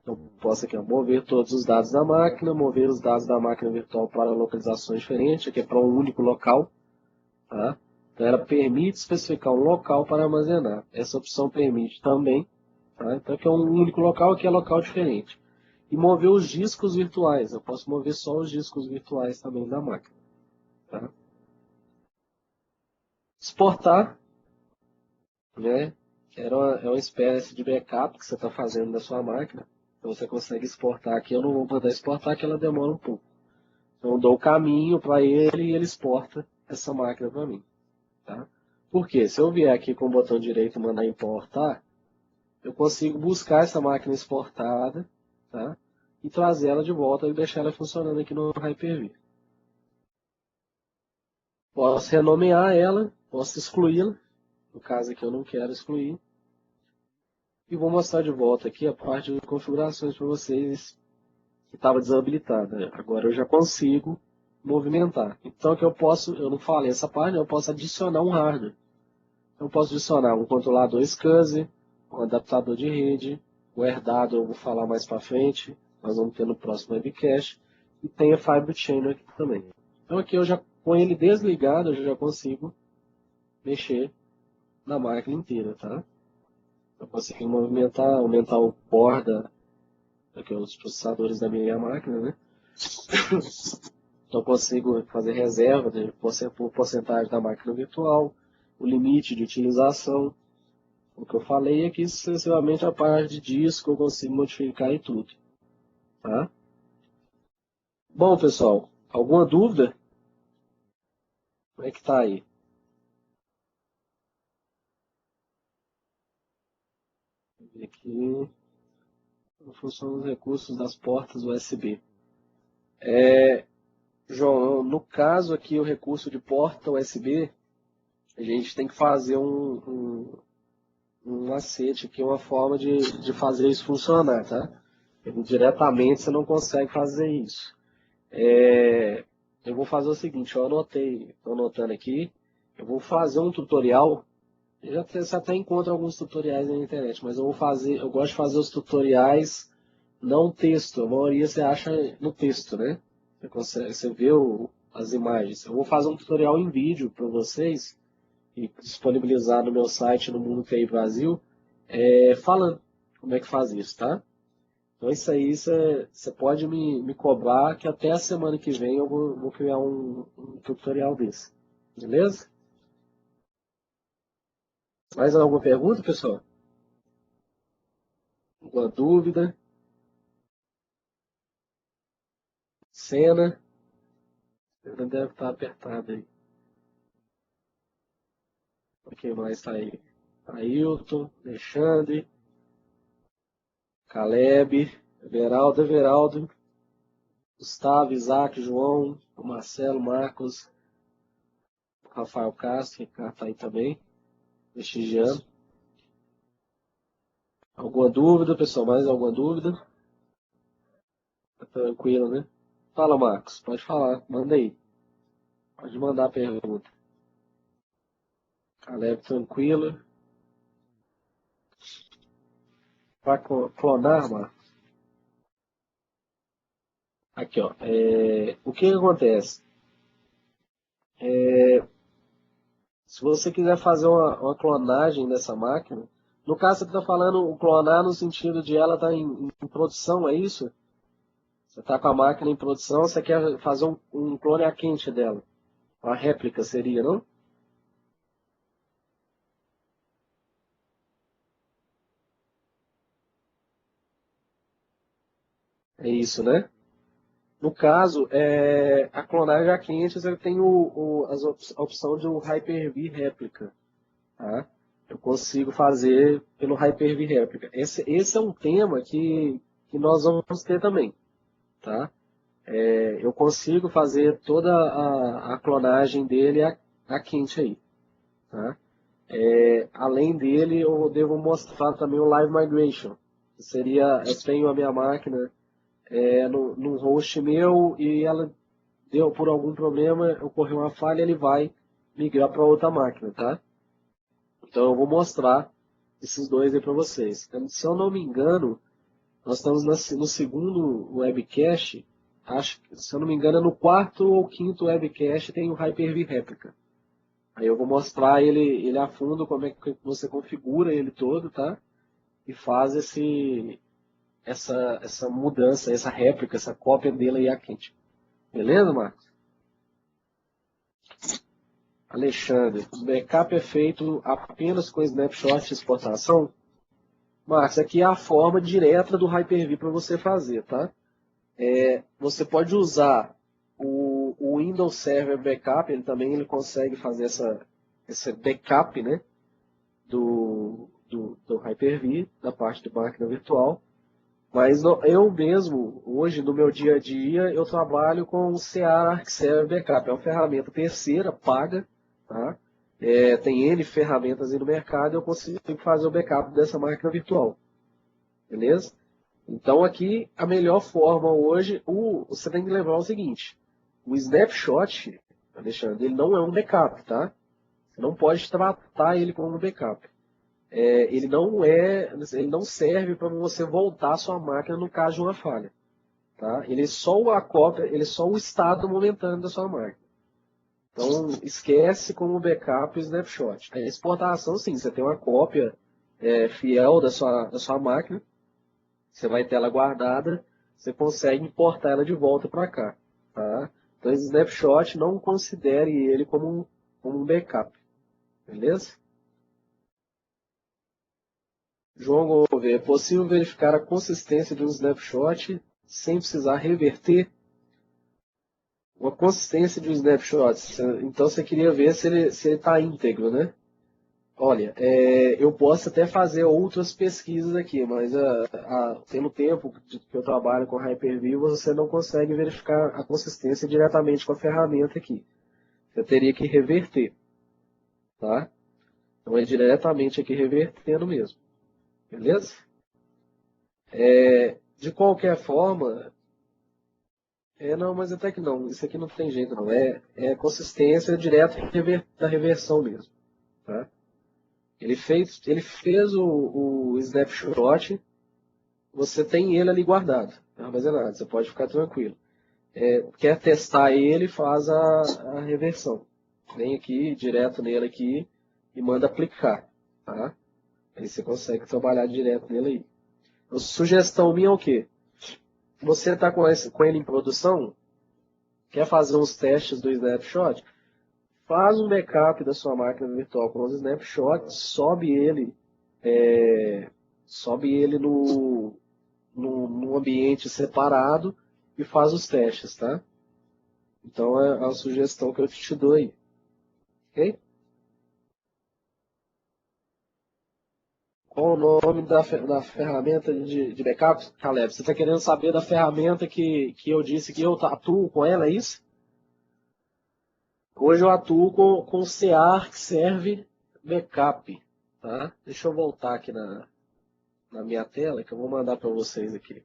Eu posso aqui, ó, mover todos os dados da máquina, mover os dados da máquina virtual para localizações diferentes, aqui é para um único local. Tá? Então ela permite especificar um local para armazenar. Essa opção permite também. Tá? Então aqui é um único local, aqui é local diferente. E mover os discos virtuais. Eu posso mover só os discos virtuais também da máquina. Tá? Exportar, né? É uma espécie de backup que você está fazendo da sua máquina. Então você consegue exportar aqui. Eu não vou mandar exportar, que ela demora um pouco. Então eu dou o caminho para ele e ele exporta essa máquina para mim. Tá? Por quê? Se eu vier aqui com o botão direito e mandar importar, eu consigo buscar essa máquina exportada, tá? E trazer ela de volta e deixar ela funcionando aqui no Hyper-V. Posso renomear ela, posso excluí-la. No caso aqui eu não quero excluir. E vou mostrar de volta aqui a parte de configurações para vocês que estava desabilitada. Agora eu já consigo movimentar. Então o que eu não falei essa parte, eu posso adicionar um hardware. Eu posso adicionar um controlador SCSI, um adaptador de rede, o herdado eu vou falar mais para frente, nós vamos ter no próximo webcast, e tem a Fibre Channel aqui também. Então aqui eu já, com ele desligado, eu já consigo mexer na máquina inteira, tá? Eu consigo movimentar, aumentar o core aqui, os processadores da minha máquina, né? Então eu consigo fazer reserva por porcentagem da máquina virtual, o limite de utilização. O que eu falei é que excessivamente a parte de disco eu consigo modificar e tudo. Tá? Bom, pessoal, alguma dúvida? Como é que tá aí? Vou ver aqui. Como funcionam os recursos das portas USB. João, no caso aqui, o recurso de porta USB, a gente tem que fazer um macete aqui, uma forma de fazer isso funcionar, tá? Diretamente você não consegue fazer isso. Eu vou fazer o seguinte, eu anotei, estou anotando aqui, eu vou fazer um tutorial, você até encontra alguns tutoriais na internet, mas eu gosto de fazer os tutoriais não texto, a maioria você acha no texto, né? Você vê as imagens. Eu vou fazer um tutorial em vídeo para vocês e disponibilizar no meu site no Mundo TI Brasil, falando como é que faz isso, tá? Então isso aí você pode me cobrar que até a semana que vem eu vou criar um tutorial desse. Beleza? Mais alguma pergunta, pessoal? Alguma dúvida? Cena? Cena deve estar apertada aí. Quem mais está aí? Ailton, Alexandre, Caleb, Everaldo, Gustavo, Isaac, João, Marcelo, Marcos, Rafael Castro, Ricardo está aí também, prestigiando. Alguma dúvida, pessoal? Mais alguma dúvida? Tá tranquilo, né? Fala, Marcos. Pode falar. Manda aí. Pode mandar a pergunta. Caleb, tranquilo. Para clonar, Marcos? Aqui, ó. O que acontece? Se você quiser fazer uma clonagem dessa máquina, no caso você está falando o clonar no sentido de ela estar em produção, é isso? Você está com a máquina em produção, você quer fazer um clone a quente dela. Uma réplica seria, não? É isso, né? No caso, a clonagem a quente, você tem a opção de um Hyper-V réplica. Tá? Eu consigo fazer pelo Hyper-V réplica. Esse é um tema que nós vamos ter também. Tá? Eu consigo fazer toda a clonagem dele a quente aí. Tá? Além dele, eu devo mostrar também o Live Migration. Que seria, eu tenho a minha máquina no host meu e ela deu por algum problema, ocorreu uma falha, ele vai migrar para outra máquina, tá? Então eu vou mostrar esses dois aí para vocês. Então, se eu não me engano, nós estamos no segundo webcast, acho que, se eu não me engano, é no quarto ou quinto webcast tem o Hyper-V Replica. Aí eu vou mostrar ele a fundo, como é que você configura ele todo, tá? E faz essa mudança, essa réplica, essa cópia dele aí a quente. Beleza, Marcos? Alexandre, o backup é feito apenas com snapshot de exportação? Marcos, aqui é a forma direta do Hyper-V para você fazer, tá? Você pode usar o Windows Server Backup, ele consegue fazer esse backup, né, do Hyper-V, da parte de máquina virtual. Mas eu mesmo, hoje, no meu dia a dia, eu trabalho com o CA Arc Server Backup. É uma ferramenta terceira, paga, tá? Tem N ferramentas aí no mercado e eu consigo fazer o backup dessa máquina virtual. Beleza? Então aqui, a melhor forma hoje, você tem que lembrar o seguinte. O snapshot, Alexandre, ele não é um backup, tá? Você não pode tratar ele como um backup. Ele não serve para você voltar a sua máquina no caso de uma falha. Tá? Ele é só a cópia, ele é só o estado momentâneo da sua máquina. Então, esquece como backup o snapshot. A exportação, sim, você tem uma cópia fiel da sua máquina, você vai ter ela guardada, você consegue importar ela de volta para cá. Tá? Então, esse snapshot, não considere ele como um backup. Beleza? João Gouveia, é possível verificar a consistência de um snapshot sem precisar reverter? Uma consistência de um snapshot. Então você queria ver se ele está íntegro, né? Olha, eu posso até fazer outras pesquisas aqui, mas pelo tempo que eu trabalho com Hyper-V, você não consegue verificar a consistência diretamente com a ferramenta aqui. Você teria que reverter, tá? Então é diretamente aqui revertendo mesmo, beleza? De qualquer forma, não, mas até que não. Isso aqui não tem jeito, não. É consistência direta da reversão mesmo. Tá? Ele fez o snapshot, você tem ele ali guardado, armazenado. Você pode ficar tranquilo. Quer testar ele, faz a reversão. Vem aqui, direto nele aqui, e manda aplicar. Tá? Aí você consegue trabalhar direto nele aí. A sugestão minha é o quê? Você está com ele em produção, quer fazer uns testes do snapshot? faz um backup da sua máquina virtual com os snapshots, sobe ele no ambiente separado e faz os testes, tá? Então é a sugestão que eu te dou aí, ok? Qual o nome da ferramenta de backup, Caleb? Você está querendo saber da ferramenta que eu disse que eu atuo com ela, é isso? Hoje eu atuo com o CA que serve backup, tá? Deixa eu voltar aqui na minha tela que eu vou mandar para vocês aqui.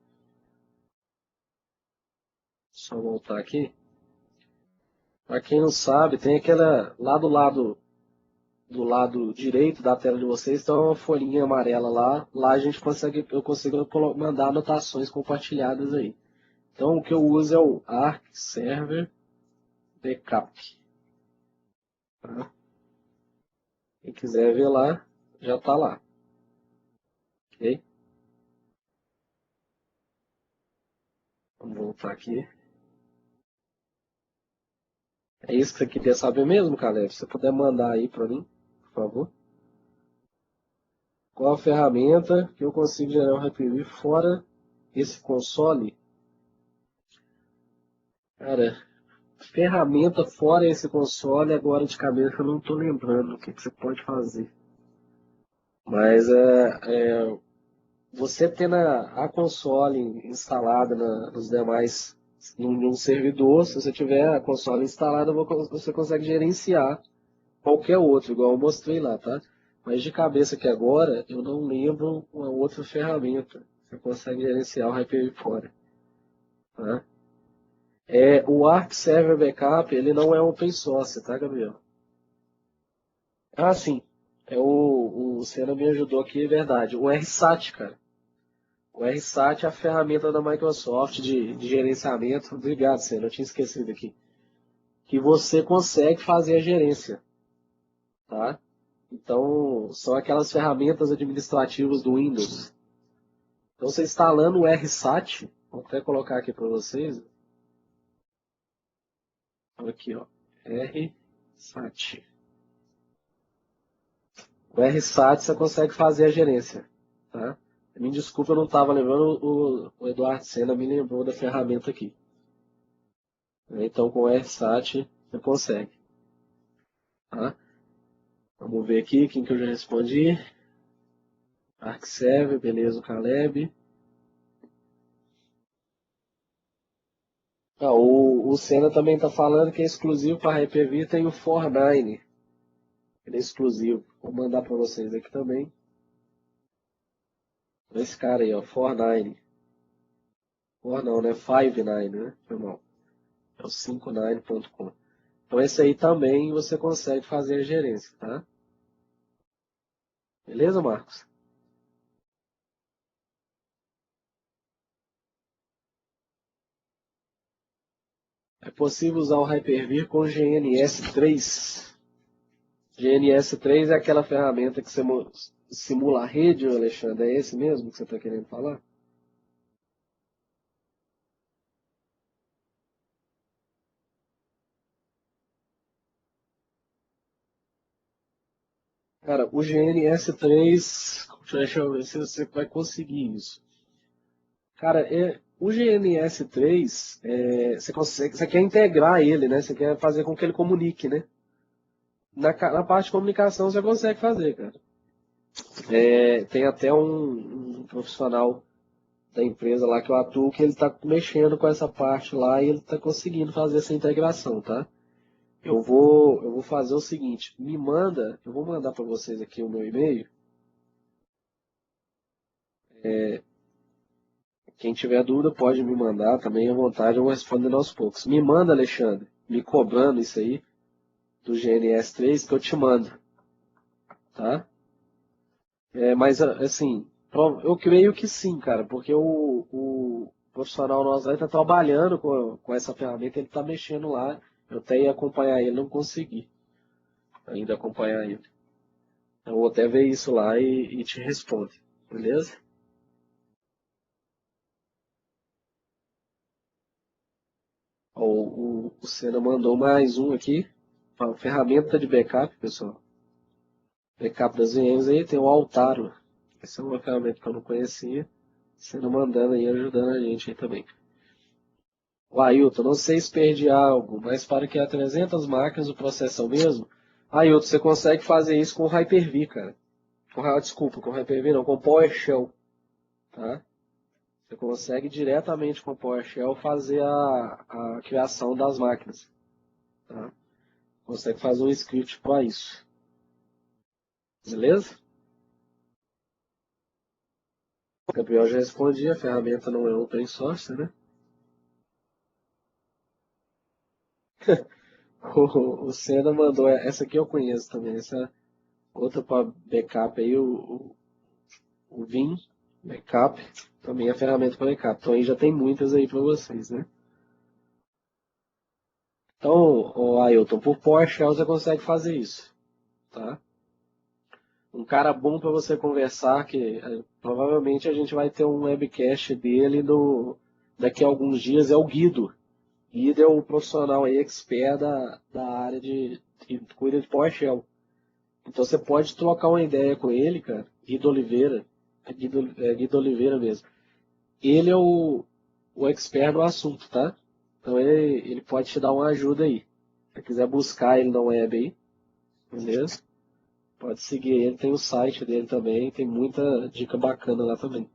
Só voltar aqui. Para quem não sabe, tem aquela lá do lado direito da tela de vocês, tem uma folhinha amarela lá. Lá eu consigo mandar anotações compartilhadas aí. Então o que eu uso é o Arc Server Backup. Tá? Quem quiser ver lá, já está lá. Ok? Vamos voltar aqui. É isso que você queria saber mesmo, Caleb? Se você puder mandar aí para mim, por favor. Qual a ferramenta que eu consigo gerar um Hyper-V fora esse console? Cara, ferramenta fora esse console, agora de cabeça eu não estou lembrando o que você pode fazer. Mas você tendo a console instalada nos demais, num servidor, se você tiver a console instalada, você consegue gerenciar qualquer outro, igual eu mostrei lá, tá? Mas de cabeça que agora, eu não lembro uma outra ferramenta. Você consegue gerenciar o Hyper-V fora, tá? O Arc Server Backup, ele não é open source, tá, Gabriel? Ah, sim. O Senna me ajudou aqui, é verdade. O RSAT, cara. O RSAT é a ferramenta da Microsoft de gerenciamento. Obrigado, Senna, eu tinha esquecido aqui. Que você consegue fazer a gerência, tá? Então, são aquelas ferramentas administrativas do Windows. Então, você instalando o RSAT, vou até colocar aqui para vocês. Aqui, ó. RSAT. O RSAT você consegue fazer a gerência, tá? Me desculpa, eu não estava lembrando, o Eduardo Senna me lembrou da ferramenta aqui. Então, com o RSAT você consegue, tá? Vamos ver aqui quem que eu já respondi. ArcServe, beleza, o Caleb. O Senna também está falando que é exclusivo para a Hyper-V, tem o Fornine. Ele é exclusivo. Vou mandar para vocês aqui também. Esse cara aí, ó, Fornine. For não, né? Five9, né? Foi mal. É o 59.com. Então esse aí também você consegue fazer a gerência, tá? Beleza, Marcos? É possível usar o Hyper-V com GNS3. GNS3 é aquela ferramenta que você simula a rede, Alexandre. É esse mesmo que você está querendo falar? Cara, o GNS3, deixa eu ver se você vai conseguir isso. Cara, o GNS3, você quer integrar ele, né? Você quer fazer com que ele comunique, né? Na parte de comunicação você consegue fazer, cara. Tem até um profissional da empresa lá que eu atuo que ele está mexendo com essa parte lá e ele está conseguindo fazer essa integração, tá? Eu vou fazer o seguinte, eu vou mandar para vocês aqui o meu e-mail. Quem tiver dúvida pode me mandar também à vontade, eu vou respondendo aos poucos. Me manda, Alexandre, me cobrando isso aí do GNS3 que eu te mando, tá? Mas assim, eu creio que sim, cara, porque o profissional nosso aí está trabalhando com essa ferramenta, ele está mexendo lá. Eu até ia acompanhar ele, não consegui ainda acompanhar ele. Eu vou até ver isso lá e te respondo, beleza? Ó, o Senna mandou mais um aqui. a ferramenta de backup, pessoal. Backup das VMs aí tem o Altaro. Essa é uma ferramenta que eu não conhecia. Sendo mandando aí, ajudando a gente aí também. O Ailton, não sei se perdi algo, mas para que há 300 máquinas o processo é o mesmo? Ailton, você consegue fazer isso com o Hyper-V, cara. Desculpa, com o Hyper-V não, com o PowerShell. Tá? Você consegue diretamente com o PowerShell fazer a criação das máquinas. Tá? Consegue fazer um script para isso. Beleza? O Gabriel já respondi, a ferramenta não é open source, né? O Senna mandou, essa aqui eu conheço também, essa outra para backup aí, o Vim Backup, também é ferramenta para backup. Então aí já tem muitas aí para vocês, né? Então, o Ailton, por PowerShell você consegue fazer isso, tá? Um cara bom para você conversar, que provavelmente a gente vai ter um webcast dele daqui a alguns dias, é o Guido. Guido é um profissional aí, expert da área que cuida de PowerShell. Então você pode trocar uma ideia com ele, cara. Guido Oliveira. Guido Oliveira mesmo. Ele é o expert no assunto, tá? Então ele pode te dar uma ajuda aí. Se você quiser buscar ele na web aí, beleza? Pode seguir ele, tem o site dele também, tem muita dica bacana lá também.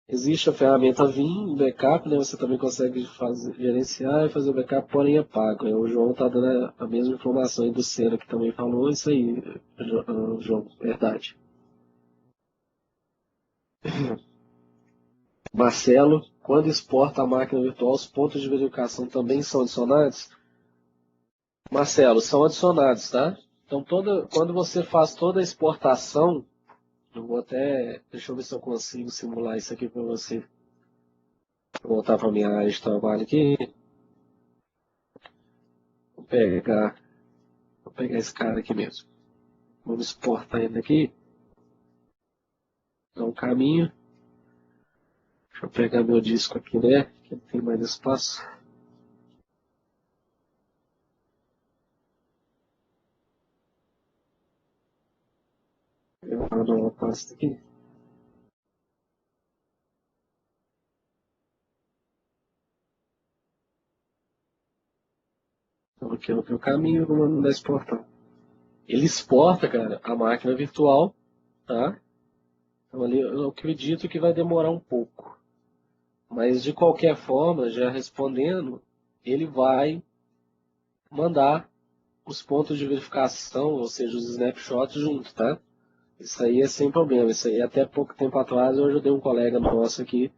Existe a ferramenta Vim Backup, né? Você também consegue gerenciar e fazer o backup, porém é pago. O João está dando a mesma informação aí do Senna, que também falou isso aí, João, verdade. Marcelo, quando exporta a máquina virtual, os pontos de verificação também são adicionados? Marcelo, são adicionados, tá? Então, quando você faz toda a exportação, eu vou até, deixa eu ver se eu consigo simular isso aqui para você. Vou voltar para a minha área de trabalho aqui. Vou pegar, vou pegar esse cara aqui mesmo. Vamos exportar ele aqui. Dá um caminho. Deixa eu pegar meu disco aqui, né? Que tem mais espaço. Eu vou dar uma pasta aqui. Então aqui é o meu caminho, vou mandar exportar. Ele exporta, cara, a máquina virtual, tá? Então ali eu acredito que vai demorar um pouco. Mas de qualquer forma, já respondendo, ele vai mandar os pontos de verificação, ou seja, os snapshots junto, tá? Isso aí é sem problema. Isso aí até pouco tempo atrás eu ajudei um colega nosso aqui,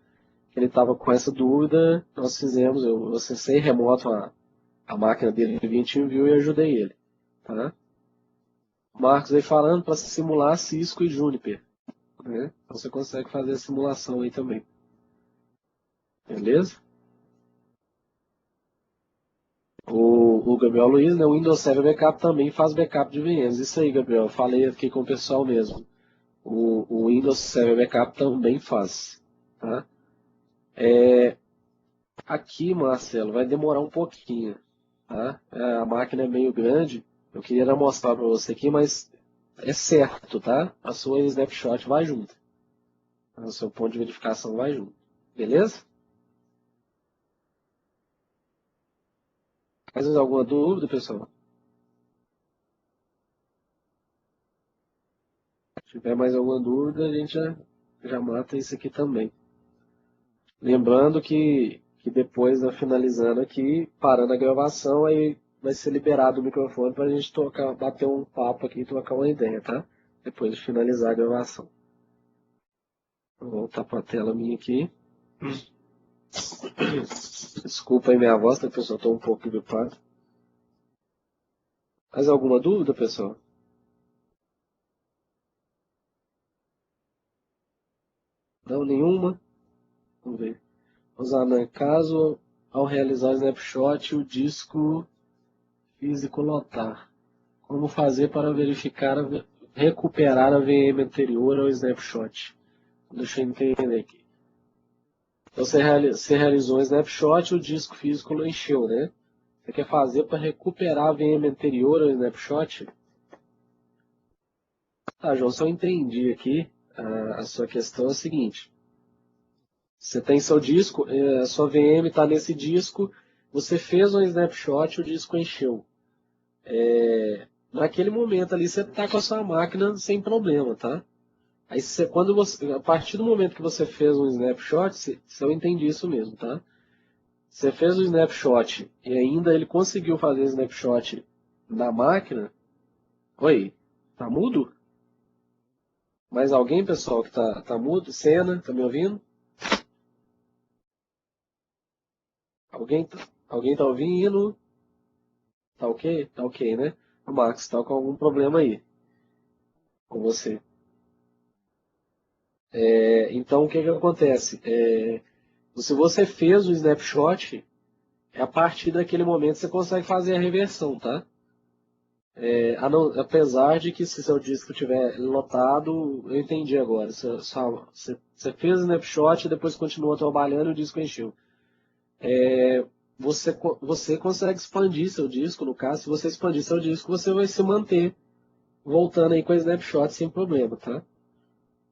que ele estava com essa dúvida, nós fizemos, eu acessei remoto a máquina dele via TeamViewer e ajudei ele, tá? O Marcos aí falando para simular Cisco e Juniper, né? Então você consegue fazer a simulação aí também. Beleza? O Gabriel Luiz, né? O Windows Server Backup também faz backup de VMs. Isso aí, Gabriel. Eu falei aqui com o pessoal mesmo. O Windows Server Backup também faz. Tá? Aqui, Marcelo, vai demorar um pouquinho. Tá? A máquina é meio grande. Eu queria mostrar para você aqui, mas é certo, tá? A sua snapshot vai junto. O seu ponto de verificação vai junto. Beleza? Mais alguma dúvida, pessoal? Se tiver mais alguma dúvida, a gente já mata isso aqui também. Lembrando que depois, finalizando aqui, parando a gravação, aí vai ser liberado o microfone para a gente bater um papo aqui e trocar uma ideia, tá? Depois de finalizar a gravação. Vou voltar para a tela minha aqui. Desculpa aí minha voz, tá, pessoal? Estou um pouco gripado. Mais alguma dúvida, pessoal? Não, nenhuma? Vamos ver. Rosana, caso ao realizar o snapshot, o disco físico lotar, como fazer para verificar, recuperar a VM anterior ao snapshot? Deixa eu entender aqui. Então você realizou um snapshot e o disco físico não encheu, né? Você quer fazer para recuperar a VM anterior ao snapshot? Tá, João, se eu entendi aqui, a sua questão é a seguinte. Você tem seu disco, a sua VM está nesse disco, você fez um snapshot e o disco encheu. Naquele momento ali você está com a sua máquina sem problema, tá? Aí a partir do momento que você fez um snapshot, se eu entendi isso mesmo, tá? Você fez o snapshot e ainda ele conseguiu fazer o snapshot na máquina. Oi, tá mudo? Mais alguém, pessoal, que tá mudo? Cena, tá me ouvindo? Alguém tá ouvindo? Tá ok? Tá ok, né? O Max tá com algum problema aí com você. Então, o que que acontece? Se você fez o snapshot, a partir daquele momento você consegue fazer a reversão, tá? Apesar de que se seu disco estiver lotado, eu entendi agora. Você fez o snapshot e depois continuou trabalhando e o disco encheu. Você consegue expandir seu disco, no caso, se você expandir seu disco, você vai se manter voltando aí com o snapshot sem problema, tá?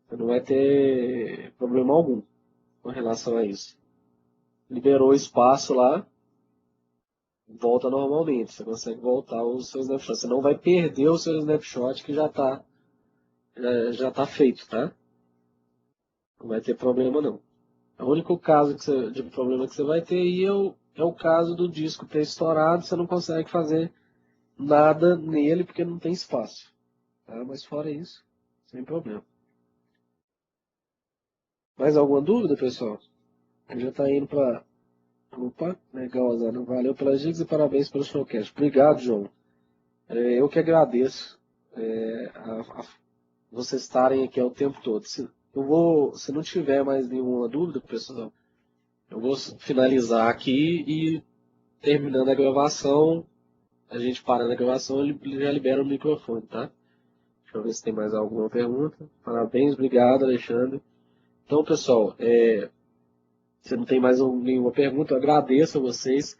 Você não vai ter problema algum com relação a isso. Liberou o espaço lá, volta normalmente. Você consegue voltar o seu snapshot. Você não vai perder o seu snapshot que já tá feito, tá? Não vai ter problema não. O único caso de problema que você vai ter aí é o caso do disco ter estourado, você não consegue fazer nada nele porque não tem espaço. Tá? Mas fora isso, sem problema. Mais alguma dúvida, pessoal? A gente já está indo para. Opa, legal, Azana. Valeu pelas dicas e parabéns pelo showcast. Obrigado, João. Eu que agradeço vocês estarem aqui o tempo todo. Se não tiver mais nenhuma dúvida, pessoal, eu vou finalizar aqui e terminando a gravação, a gente para na gravação e ele já libera o microfone, tá? Deixa eu ver se tem mais alguma pergunta. Parabéns, obrigado, Alexandre. Então, pessoal, se não tem mais nenhuma pergunta, eu agradeço a vocês.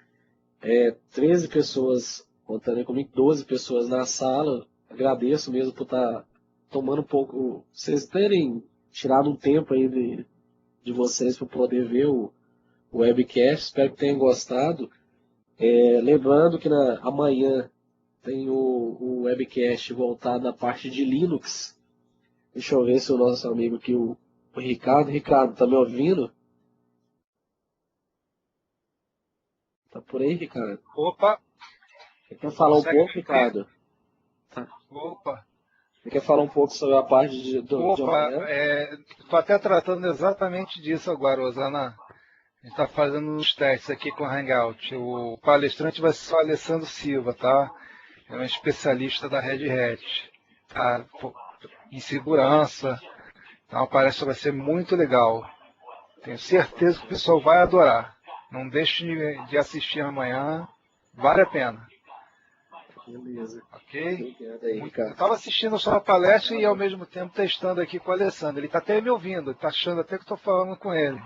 13 pessoas, contando aí comigo, 12 pessoas na sala. Agradeço mesmo por estar tomando um pouco, vocês terem tirado um tempo aí de vocês para poder ver o webcast. Espero que tenham gostado. Lembrando que amanhã tem o webcast voltado na parte de Linux. Deixa eu ver se o nosso amigo aqui, o Ricardo. Ricardo, tá me ouvindo? Tá por aí, Ricardo? Opa, Você quer falar um consegue pouco, me ouvir? Ricardo? Tá. Opa, Você quer falar um pouco sobre a parte de opa, amanhã? estou até tratando exatamente disso agora, Rosana. A gente está fazendo uns testes aqui com o Hangout. O palestrante vai ser o Alessandro Silva, tá? É um especialista da Red Hat, tá? Em segurança. Então parece que vai ser muito legal. Tenho certeza que o pessoal vai adorar. Não deixe de assistir amanhã, vale a pena. Beleza. Ok? Obrigado aí, Eu Ricardo. estava assistindo só a palestra e ao mesmo tempo testando aqui com o Alessandro. Ele está até me ouvindo, está achando até que estou falando com ele.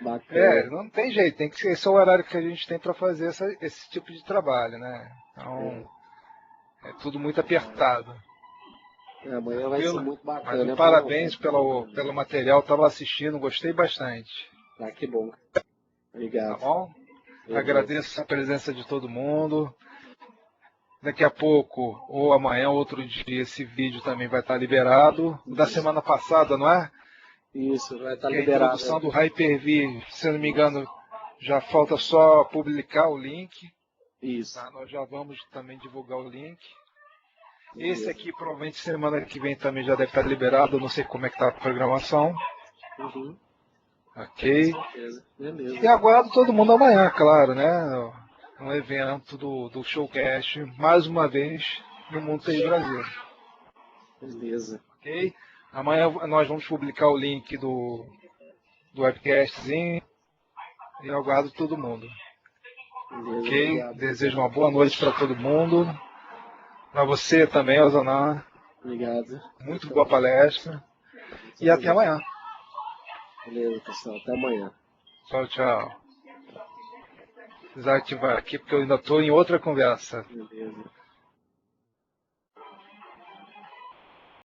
Bacana. Não tem jeito, tem que ser esse é o horário que a gente tem para fazer esse tipo de trabalho, né? Então, é tudo muito apertado. Amanhã vai ser Tranquilo? muito Mas um bacana. parabéns pelo material, estava assistindo, gostei bastante. Ah, que bom. Tá Obrigado. bom? Beleza. Agradeço a presença de todo mundo. Daqui a pouco, ou amanhã, ou outro dia, esse vídeo também vai estar liberado. O da semana passada, não é? Isso, vai estar Que é a liberado introdução aí. do Hyper-V, se eu não me engano, já falta só publicar o link. Isso. Tá? Nós já vamos também divulgar o link. Esse Beleza. aqui provavelmente semana que vem também já deve estar liberado, eu não sei como é que está a programação. Uhum. Com Ok? certeza. E Beleza. aguardo todo mundo amanhã, claro, né? Um evento do Showcast, mais uma vez, no Mundo TI Brasil. Beleza. Ok? Amanhã nós vamos publicar o link do webcastzinho e eu aguardo todo mundo. Beleza. Ok? Obrigado, Desejo Ricardo. uma boa noite para todo mundo. Para você também, Osana. Obrigado. Muito boa palestra. E Tamo até junto. amanhã. Beleza, pessoal. Até amanhã. Tchau, tchau. desativar aqui, porque eu ainda estou em outra conversa. Beleza.